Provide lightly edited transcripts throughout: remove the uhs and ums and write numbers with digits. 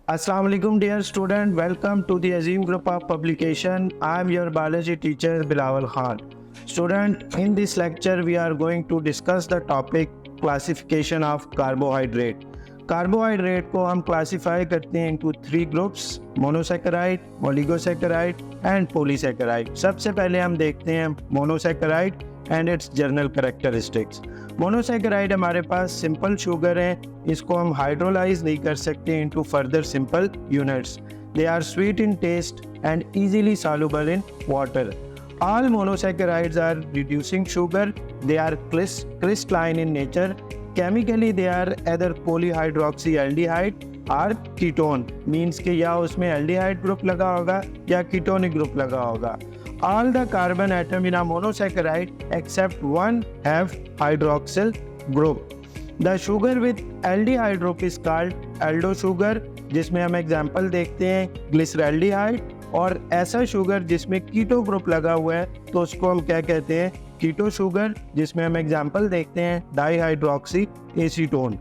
Assalamu alaikum dear student, welcome to the Azim group of publication. I am your biology teacher Bilawal Khan. Student, in this lecture we are going to discuss the topic classification of carbohydrate. Carbohydrate को हम classify करते हैं into 3 groups, monosaccharide, oligosaccharide and polysaccharide. सबसे पहले हम देखते हैं monosaccharide and it's general characteristics. Monosaccharide हमारे पास सिंपल शुगर है, इसको हम हाइड्रोलाइज नहीं कर सकते into further simple units. They are sweet in taste and easily soluble in water. All monosaccharides are reducing sugar. They are crystalline in nature. Chemically they are either polyhydroxyaldehyde or ketone, means कि या उसमें aldehyde group लगा होगा या ketonic group लगा होगा। All the carbon atom in a monosaccharide except one have hydroxyl group. The sugar with aldehyde group is called aldo sugar, जिसमें हम एग्जाम्पल देखते हैं ग्लिसरल्डिहाइड। और ऐसा शुगर जिसमें कीटो ग्रुप लगा हुआ है तो उसको हम क्या कहते हैं, कीटो शुगर, जिसमें हम एग्जांपल देखते हैं डाईहाइड्रोक्सी एसीटोन।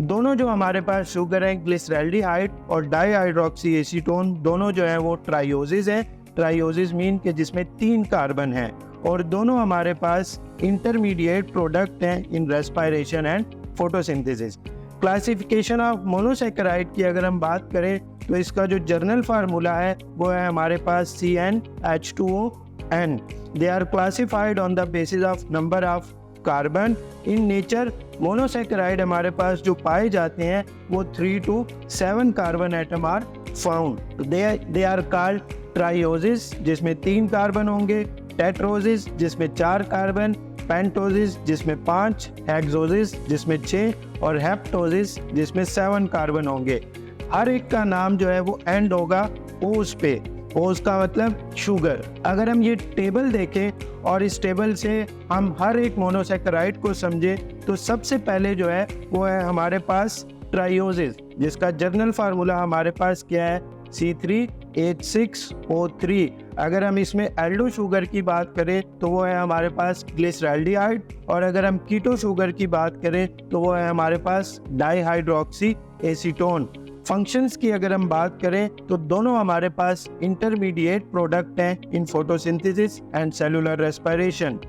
दोनों जो हमारे पास शुगर हैं ग्लिसरल्डिहाइड और डाईहाइड्रोक्सी एसीटोन, दोनों जो है वो ट्राइयोसिस है। ट्राइयोसिस मीन के जिसमें 3 कार्बन हैं और दोनों हमारे पास इंटरमीडिएट प्रोडक्ट हैं in respiration and photosynthesis. Classification of monosaccharide की अगर हम बात करें तो इसका जो जर्नल फार्मूला है वो है हमारे पास CnH2ON। They are classified on the basis of number of carbon. In nature monosaccharide हमारे पास जो पाए जाते हैं वो 3 to 7 carbon atom are found. They are called trioses, जिसमें 3 कार्बन होंगे, टेट्रोसिस जिसमें 4 कार्बन, पेंटोसिस जिसमें 5, हेक्सोसिस जिसमें 6 और हेप्टोसिस जिसमें 7 कार्बन होंगे। हर एक का नाम जो है वो एंड होगा ओस पे। ओस का मतलब शुगर। अगर हम ये टेबल देखें और इस टेबल से हम हर एक मोनोसैकेराइड को समझें तो सबसे पहले जो है वो है हमारे पास ट्राइयोसिस, जिसका जर्नल फार्मूला हमारे पास क्या है C3H6O3। अगर हम इसमें एल्डो शुगर की बात करें तो वो है हमारे पास ग्लिसरल्डिहाइड, और अगर हम कीटो शुगर की बात करें तो वो है हमारे पास डाईहाइड्रोक्सी एसीटोन। फंक्शंस की अगर हम बात करें तो दोनों हमारे पास इंटरमीडिएट प्रोडक्ट हैं in photosynthesis and cellular respiration.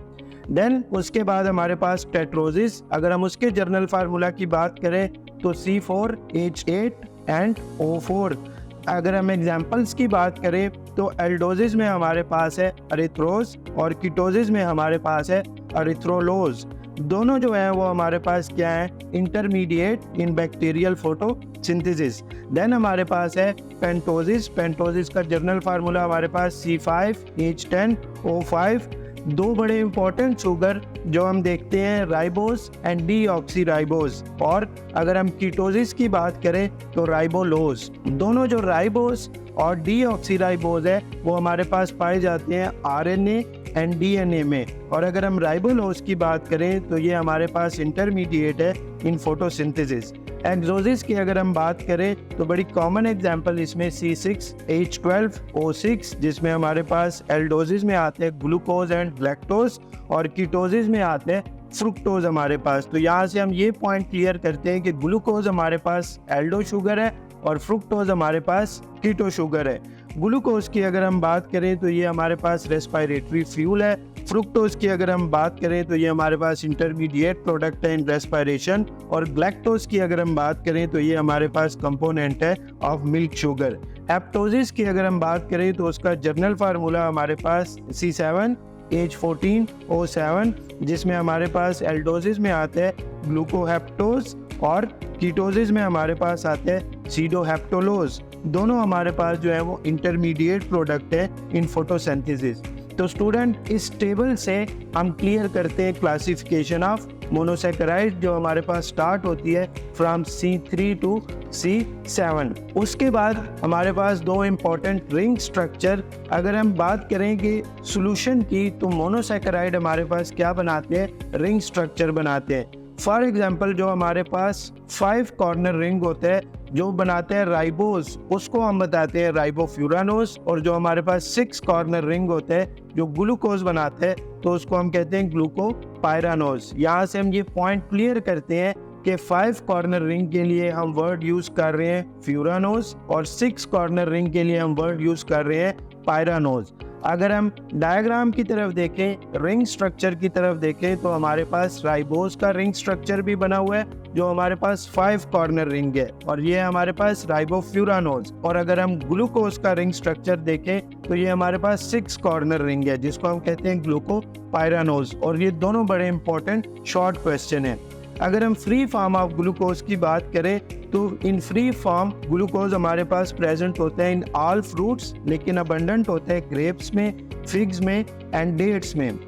Then उसके बाद हमारे पास टेट्रोसिस, अगर हम उसके जर्नल फार्मूला की बात करें तो C4H8 एंड O4। अगर हम एग्जाम्पल्स की बात करें तो एल्डोसिस में हमारे पास है अरिथ्रोज और कीटोसिस में हमारे पास है अरिथ्रोलोज। दोनों जो है वो हमारे पास क्या है, intermediate in bacterial photosynthesis. Then हमारे पास है पेंटोसिस। पेंटोसिस का जर्नल फार्मूला हमारे पास C5H10O5। 2 बड़े इंपॉर्टेंट शुगर जो हम देखते हैं राइबोस एंड डीऑक्सीराइबोस, और अगर हम कीटोसिस की बात करें तो राइबोलोज। दोनों जो राइबोस और डीऑक्सीराइबोस है वो हमारे पास पाए जाते हैं RNA एंड DNA में, और अगर हम राइबोलोज की बात करें तो ये हमारे पास इंटरमीडिएट है इन फोटोसिंथेसिस। एक्सोसिस की अगर हम बात करें तो बड़ी कॉमन एग्जांपल इसमें C6H12O6, जिसमें हमारे पास एल्डोसिस में आते हैं ग्लूकोज एंड लैक्टोज और कीटोसिस में आते हैं फ्रुक्टोज हमारे पास। तो यहाँ से हम ये पॉइंट क्लियर करते हैं कि ग्लूकोज हमारे पास एल्डो शुगर है और फ्रुक्टोज हमारे पास कीटो शुगर है। ग्लूकोज की अगर हम बात करें तो ये हमारे पास रेस्पिरेटरी फ्यूल है। फ्रुक्टोज की अगर हम बात करें तो ये हमारे पास इंटरमीडिएट प्रोडक्ट है इन रेस्पिरेशन, और ग्लैक्टोज की अगर हम बात करें तो ये हमारे पास कंपोनेंट है ऑफ मिल्क शुगर। हेप्टोसिस की अगर हम बात करें तो उसका जर्नल फार्मूला हमारे पास C7H14O7, जिसमें हमारे पास एल्डोसिस में आते हैं ग्लूकोहेप्टोज और कीटोसिस में हमारे पास आते हैं सीडोहेप्टोलोज। दोनों हमारे पास जो है वो इंटरमीडिएट प्रोडक्ट है इन फोटोसिंथेसिस। तो स्टूडेंट, इस टेबल से हम क्लियर करते हैं क्लासिफिकेशन ऑफ मोनोसैकेराइड जो हमारे पास स्टार्ट होती है फ्रॉम C3 to C7। उसके बाद हमारे पास 2 इंपॉर्टेंट रिंग स्ट्रक्चर। अगर हम बात करें कि सॉल्यूशन की तो मोनोसैकेराइड हमारे पास क्या बनाते हैं, रिंग स्ट्रक्चर बनाते हैं। फॉर एग्जाम्पल जो हमारे पास 5 कॉर्नर रिंग होते हैं जो बनाते हैं राइबोस, उसको हम बताते हैं राइबोफ्यूरानोस, और जो हमारे पास 6 कॉर्नर रिंग होते हैं जो ग्लूकोज बनाते हैं तो उसको हम कहते हैं ग्लूकोपाइरानोस। यहाँ से हम ये पॉइंट क्लियर करते हैं कि 5 कॉर्नर रिंग के लिए हम वर्ड यूज कर रहे हैं फ्यूरानोज और 6 कॉर्नर रिंग के लिए हम वर्ड यूज कर रहे हैं पायरानोज। अगर हम डायग्राम की तरफ देखें, रिंग स्ट्रक्चर की तरफ देखें, तो हमारे पास राइबोज का रिंग स्ट्रक्चर भी बना हुआ है जो हमारे पास 5 कॉर्नर रिंग है और ये हमारे पास राइबोफ्यूरानोज। और अगर हम ग्लूकोज का रिंग स्ट्रक्चर देखें तो ये हमारे पास 6 कॉर्नर रिंग है जिसको हम कहते हैं ग्लूकोपायरानोज। और ये दोनों बड़े इंपॉर्टेंट शॉर्ट क्वेश्चन है। अगर हम फ्री फॉर्म ऑफ ग्लूकोज की बात करें तो इन फ्री फॉर्म ग्लूकोज हमारे पास प्रेजेंट होते हैं इन ऑल फ्रूट्स, लेकिन अबंडेंट होते हैं ग्रेप्स में, फिग्स में एंड डेट्स में।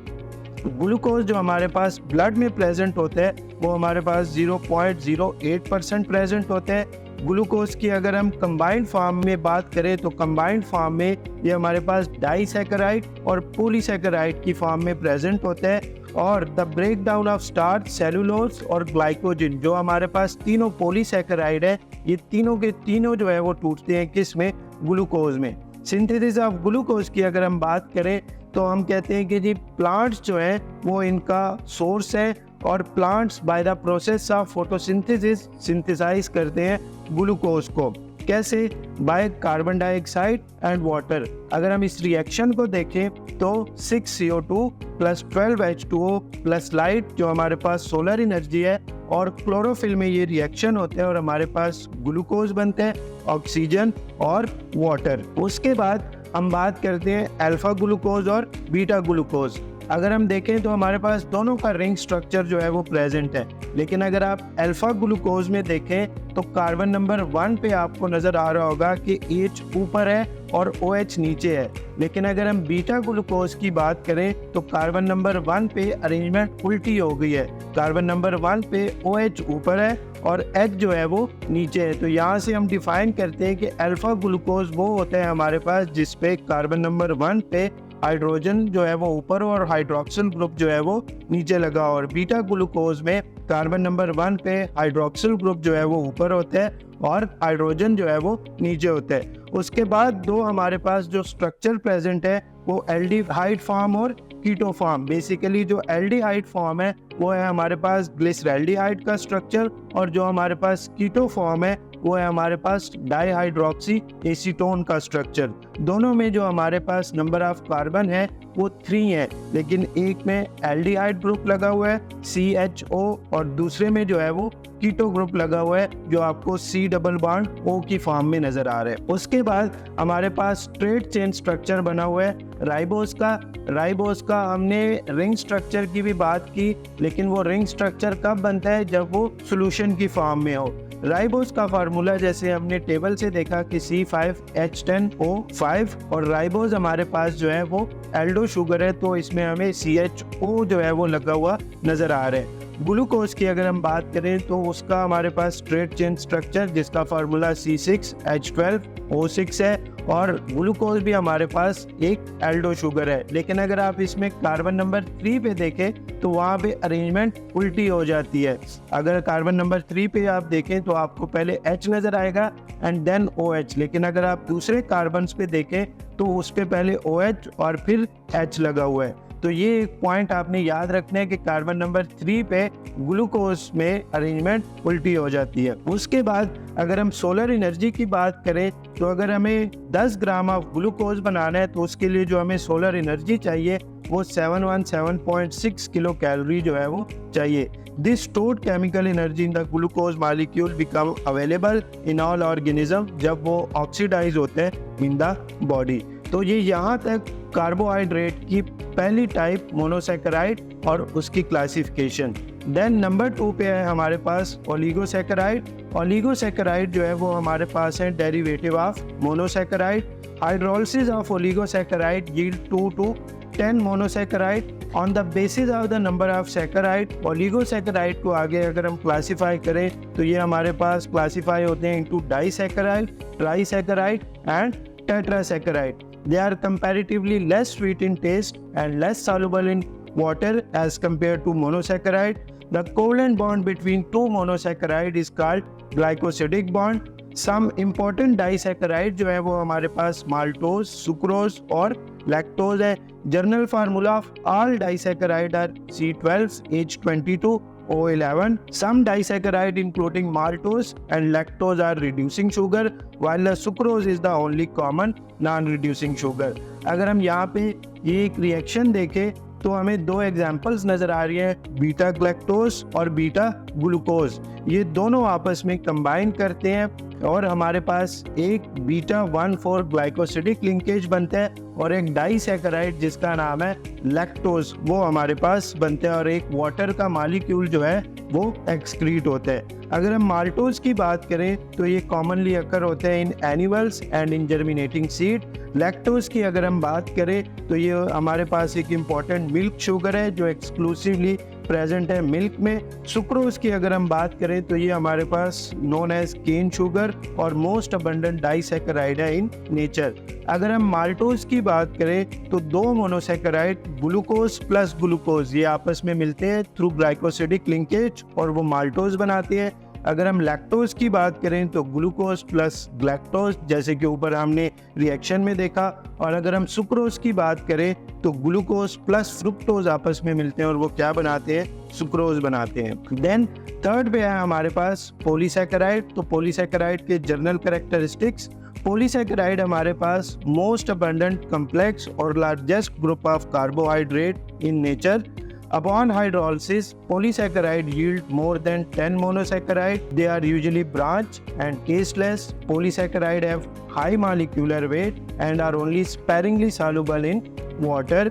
ग्लूकोज जो हमारे पास ब्लड में प्रेजेंट होते हैं वो हमारे पास 0.08% प्रेजेंट होते हैं। ग्लूकोज की अगर हम कंबाइंड फॉर्म में बात करें तो कंबाइंड फॉर्म में ये हमारे पास डाइसैकेराइड और पॉलीसैकेराइड की फॉर्म में प्रेजेंट होते हैं। और the break down of starch, cellulose और ग्लाइकोजन जो हमारे पास तीनों पॉलीसैकेराइड है, ये तीनों के तीनों जो है वो टूटते हैं किस में? ग्लूकोज में। सिंथेसिस ऑफ ग्लूकोज की अगर हम बात करें तो हम कहते हैं कि जी प्लांट्स जो है वो इनका सोर्स है और plants by the process of photosynthesis synthesise करते हैं ग्लूकोज को। कैसे? By carbon dioxide and water. अगर हम इस रिएक्शन को देखें तो 6 CO2 plus 12 H2O plus light जो हमारे पास सोलर एनर्जी है और क्लोरोफिल में ये रिएक्शन होते हैं और हमारे पास ग्लूकोज बनते हैं, ऑक्सीजन और वाटर। उसके बाद हम बात करते हैं अल्फा ग्लूकोज और बीटा ग्लूकोज। अगर हम देखें तो हमारे पास दोनों का रिंग स्ट्रक्चर जो है वो प्रेजेंट है, लेकिन अगर आप अल्फा ग्लूकोज में देखें तो कार्बन नंबर 1 पे आपको नजर आ रहा होगा कि H ऊपर है और OH नीचे है। लेकिन अगर हम बीटा ग्लूकोज की बात करें तो कार्बन नंबर 1 पे अरेंजमेंट उल्टी हो गई है। कार्बन नंबर 1 पे OH ऊपर है और H जो है वो नीचे है। तो यहाँ से हम डिफाइन करते हैं कि अल्फा ग्लूकोज वो होता है हमारे पास जिसपे कार्बन नंबर 1 पे हाइड्रोजन जो है वो ऊपर और हाइड्रोक्सिल ग्रुप जो है वो नीचे लगा। और बीटा ग्लूकोज में कार्बन नंबर 1 पे हाइड्रोक्सिल ग्रुप जो है वो ऊपर होता है और हाइड्रोजन जो है वो नीचे होता है। उसके बाद दो हमारे पास जो स्ट्रक्चर प्रेजेंट है वो एल्डिहाइड फॉर्म और कीटो फॉर्म। बेसिकली जो एल्डिहाइड फॉर्म है वो है हमारे पास ग्लिसरैल्डिहाइड का स्ट्रक्चर और जो हमारे पास कीटो फॉर्म है वो है हमारे पास डाइहाइड्रोक्सी एसीटोन का स्ट्रक्चर। दोनों में जो हमारे पास नंबर ऑफ कार्बन है वो 3 है, लेकिन एक में एल्डिहाइड ग्रुप लगा हुआ है CHO और दूसरे में जो है वो कीटो ग्रुप लगा हुआ है जो आपको C डबल बॉन्ड O की फॉर्म में नजर आ रहा है। उसके बाद हमारे पास स्ट्रेट चेन स्ट्रक्चर बना हुआ है राइबोज का हमने रिंग स्ट्रक्चर की भी बात की, लेकिन वो रिंग स्ट्रक्चर कब बनता है? जब वो सोल्यूशन की फॉर्म में हो। राइबोज का फार्मूला जैसे हमने टेबल से देखा कि C5H10O5 और राइबोज हमारे पास जो है वो एल्डो शुगर है तो इसमें हमें CHO जो है वो लगा हुआ नजर आ रहा है। ग्लूकोज की अगर हम बात करें तो उसका हमारे पास स्ट्रेट चेन स्ट्रक्चर जिसका फार्मूला C6H12O6 है और ग्लूकोज भी हमारे पास एक एल्डो शुगर है। लेकिन अगर आप इसमें कार्बन नंबर 3 पे देखें तो वहाँ पे अरेंजमेंट उल्टी हो जाती है। अगर कार्बन नंबर 3 पे आप देखें तो आपको पहले H नजर आएगा एंड देन OH, लेकिन अगर आप दूसरे कार्बन पे देखें तो उस पे पहले OH और फिर H लगा हुआ है। तो ये एक पॉइंट आपने याद रखना है कि कार्बन नंबर 3 पे ग्लूकोज में अरेंजमेंट उल्टी हो जाती है। उसके बाद अगर हम सोलर एनर्जी की बात करें तो अगर हमें 10 ग्राम ऑफ ग्लूकोज बनाना है तो उसके लिए जो हमें सोलर एनर्जी चाहिए वो 717.6 किलो कैलोरी जो है वो चाहिए। This stored chemical energy in the glucose molecule become available in all organism जब वो ऑक्सीडाइज होते हैं in the body। तो ये यहाँ तक कार्बोहाइड्रेट की पहली टाइप मोनोसैकेराइड और उसकी क्लासिफिकेशन। देन नंबर 2 पे है हमारे पास ओलिगोसैकेराइड जो है वो हमारे पास है derivative of monosaccharide. Hydrolysis of oligosaccharide yield 2 to 10 monosaccharide on the basis of the number of saccharide. Oligosaccharide को आगे अगर हम क्लासीफाई करें तो ये हमारे पास क्लासीफाई होते हैं into disaccharide, trisaccharide and tetrasaccharide. They are comparatively less sweet in taste and less soluble in water as compared to monosaccharide. The covalent bond between two monosaccharide is called glycosidic bond. Some important disaccharide जो है वो हमारे पास maltose, sucrose और lactose है। General formula of all disaccharide are C12H22 O11. Some disaccharide including maltose and lactose are reducing sugar, while the sucrose is the only common non-reducing sugar. अगर हम यहाँ पे ये एक रिएक्शन देखें तो हमें दो एग्जाम्पल्स नजर आ रही हैं, बीटा ग्लैक्टोज और बीटा ग्लूकोज। ये दोनों आपस में कंबाइन करते हैं और हमारे पास एक बीटा 1,4 ग्लाइकोसिडिक लिंकेज बनता है और एक डाइसैकेराइड जिसका नाम है लैक्टोज वो हमारे पास बनते हैं और एक वाटर का मॉलिक्यूल जो है वो एक्सक्रीट होता है। अगर हम माल्टोज की बात करें तो ये कॉमनली अकर होते हैं in animals and in germinating seed. Lactose की अगर हम बात करें तो ये हमारे पास एक इम्पॉर्टेंट मिल्क शुगर है जो एक्सक्लूसिवली प्रेजेंट है मिल्क में। सुक्रोज की अगर हम बात करें तो ये हमारे पास नोन एज केन शुगर और मोस्ट अबंडेंट डाइसैकेराइड है इन नेचर। अगर हम माल्टोज की बात करें तो दो मोनोसैकेराइड ग्लूकोज प्लस ग्लूकोज ये आपस में मिलते हैं थ्रू ग्लाइकोसिडिक लिंकेज और वो माल्टोज बनाते हैं। अगर हम लैक्टोज की बात करें तो ग्लूकोज प्लस ग्लैक्टोज जैसे कि ऊपर हमने रिएक्शन में देखा, और अगर हम सुक्रोज की बात करें तो ग्लूकोज प्लस फ्रुक्टोज आपस में मिलते हैं और वो क्या बनाते हैं, सुक्रोज बनाते हैं। देन थर्ड पे है हमारे पास पॉलीसैकेराइड। तो पॉलीसैकेराइड के जर्नल कैरेक्टरिस्टिक्स, पॉलीसैकेराइड हमारे पास मोस्ट अबंडेंट कॉम्प्लेक्स और largest group of carbohydrate in nature. Upon hydrolysis, polysaccharide yield more than 10 monosaccharide. They are usually branched and tasteless. Polysaccharide have high molecular weight and are only sparingly soluble in water.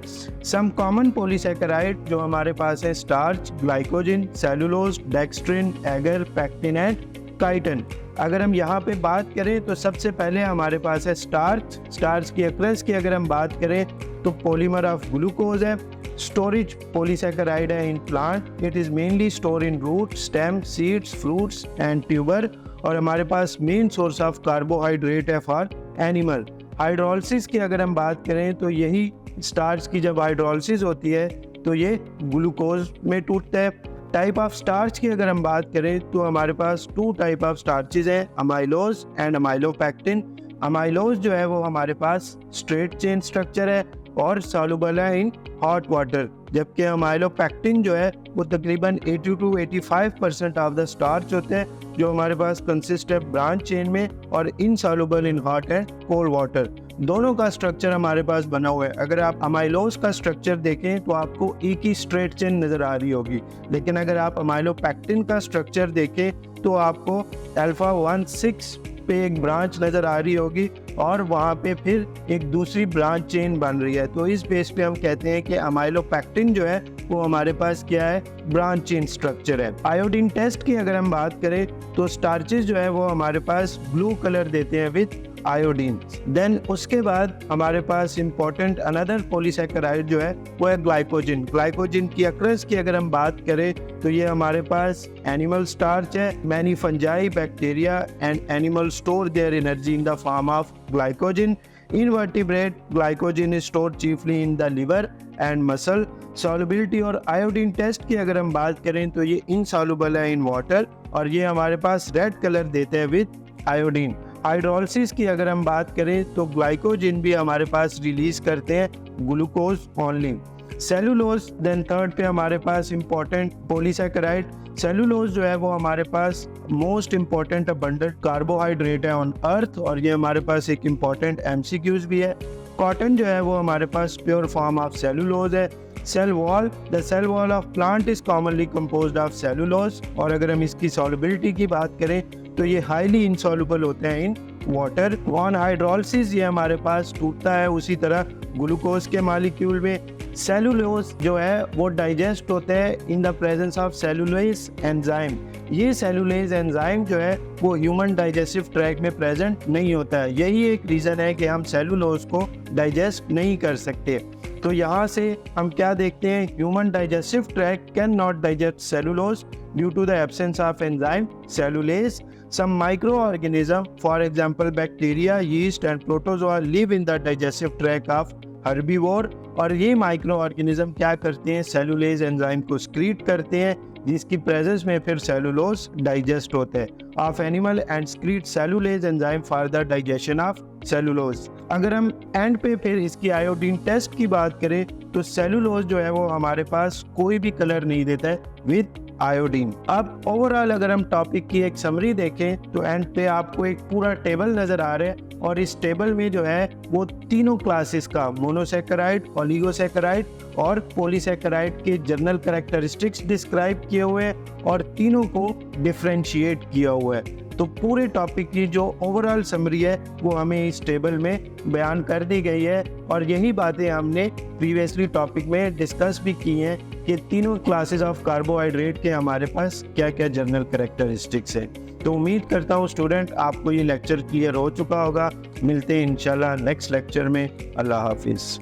Some common polysaccharide जो हमारे पास है starch, glycogen, cellulose, dextrin, agar, pectin and chitin। अगर हम यहाँ पे बात करें तो सबसे पहले हमारे पास है स्टार्च। स्टार्च की अक्रस की अगर हम बात करें तो पॉलीमर ऑफ ग्लूकोज है। स्टोरेज पॉलीसैकेराइड है in plant, it is mainly store in root, stem, seeds, fruits and tuber. और हमारे पास मेन सोर्स ऑफ कार्बोहाइड्रेट है फॉर एनिमल। हाइड्रोलिसिस की अगर हम बात करें तो यही स्टार्च की जब हाइड्रोलिसिस होती है तो ये ग्लूकोज में टूटता है। टाइप ऑफ स्टार्च की अगर हम बात करें तो हमारे पास टू टाइप ऑफ स्टार्चेज हैं, अमाइलोज एंड अमाइलोपैक्टिन। अमाइलोज जो है वो हमारे पास स्ट्रेट चेन स्ट्रक्चर है और सॉल्युबल है इन हॉट वाटर, जबकि अमाइलोपैक्टिन जो है वो तकरीबन 80 to 85% ऑफ द स्टार्च होते हैं जो हमारे पास कंसिस्ट है ब्रांच चेन में और insoluble in hot and cold water. दोनों का स्ट्रक्चर हमारे पास बना हुआ है। अगर आप अमाइलोज का स्ट्रक्चर देखें तो आपको एक ही स्ट्रेट चेन नजर आ रही होगी, लेकिन अगर आप अमाइलोपैक्टिन का स्ट्रक्चर देखें तो आपको अल्फा 1,6 पे एक ब्रांच नजर आ रही होगी और वहाँ पे फिर एक दूसरी ब्रांच चेन बन रही है। तो इस बेस पे हम कहते हैं कि अमाइलोपैक्टिन जो है वो हमारे पास क्या है, ब्रांच चेन स्ट्रक्चर है। आयोडीन टेस्ट की अगर हम बात करें तो स्टार्चेस जो है वो हमारे पास ब्लू कलर देते हैं विद आयोडीन। देन उसके बाद हमारे पास इंपॉर्टेंट अनदर पॉलीसैकेराइड जो है वो है ग्लाइकोजन। ग्लाइकोजन की अक्रस की अगर हम बात करें तो ये हमारे पास एनिमल स्टार्च है। Many fungi, bacteria and animal store their energy in the form of glycogen. In vertebrate, glycogen is stored chiefly in the liver and muscle. Solubility और आयोडीन टेस्ट की अगर हम बात करें तो ये insoluble है in water और ये हमारे पास रेड कलर देते हैं विद आयोडीन। हाइड्रोलिसिस की अगर हम बात करें तो ग्लाइकोजन भी हमारे पास रिलीज करते हैं glucose only. Cellulose then third पे हमारे पास इंपॉर्टेंट पॉलीसैकेराइड। सेलुलोज जो है वो हमारे पास मोस्ट इंपॉर्टेंट अबंडेंट कार्बोहाइड्रेट है ऑन अर्थ और ये हमारे पास एक इंपॉर्टेंट एमसीक्यूज भी है। कॉटन जो है वो हमारे पास प्योर फॉर्म ऑफ सेलुलोज है। Cell wall, the cell wall of plant is commonly composed of cellulose और अगर हम इसकी सॉल्युबिलिटी की बात करें तो ये हाईली इनसॉल्युबल होते हैं इन वाटर। ऑन हाइड्रोलिसिस ये हमारे पास टूटता है उसी तरह ग्लूकोज के मॉलिक्यूल में। सेलुलोज जो है वो डाइजेस्ट होते हैं in the presence of cellulose enzyme. ये सेलुलोज एंजाइम जो है वो ह्यूमन डाइजेस्टिव ट्रैक्ट में प्रेजेंट नहीं होता है। यही एक रीज़न है कि हम सेलुलोज को डाइजेस्ट नहीं कर सकते। तो यहाँ से हम क्या देखते हैं, human digestive tract can not digest cellulose due to the absence of enzyme cellulase. Some microorganism, for example bacteria, yeast and protozoa live in the digestive tract of herbivore और ये माइक्रो ऑर्गेनिज्म क्या करते हैं, cellulase enzyme को स्क्रीट करते हैं जिसकी presence में फिर सेलुलोज डाइजेस्ट होता है of animal and स्क्रीट cellulase enzyme for the digestion of cellulose. अगर हम एंड पे फिर इसकी आयोडीन टेस्ट की बात करें तो सेलुलोज जो है वो हमारे पास कोई भी कलर नहीं देता है विद आयोडीन। अब ओवरऑल अगर हम टॉपिक की एक समरी देखें तो एंड पे आपको एक पूरा टेबल नजर आ रहा है और इस टेबल में जो है वो तीनों क्लासेस का मोनोसेकेराइड, ओलिगोसेकेराइड और पॉलीसेकेराइड के जनरल कैरेक्टरिस्टिक्स डिस्क्राइब किए हुए हैं और तीनों को डिफरेंशिएट किया हुआ है। तो पूरे टॉपिक की जो ओवरऑल समरी है वो हमें इस टेबल में बयान कर दी गई है और यही बातें हमने प्रीवियसली टॉपिक में डिस्कस भी की हैं कि तीनों क्लासेस ऑफ कार्बोहाइड्रेट के हमारे पास क्या क्या जनरल कैरेक्टरिस्टिक्स है। तो उम्मीद करता हूँ स्टूडेंट आपको ये लेक्चर क्लियर हो चुका होगा। मिलते हैं इंशाल्लाह नेक्स्ट लेक्चर में। अल्लाह हाफिज़।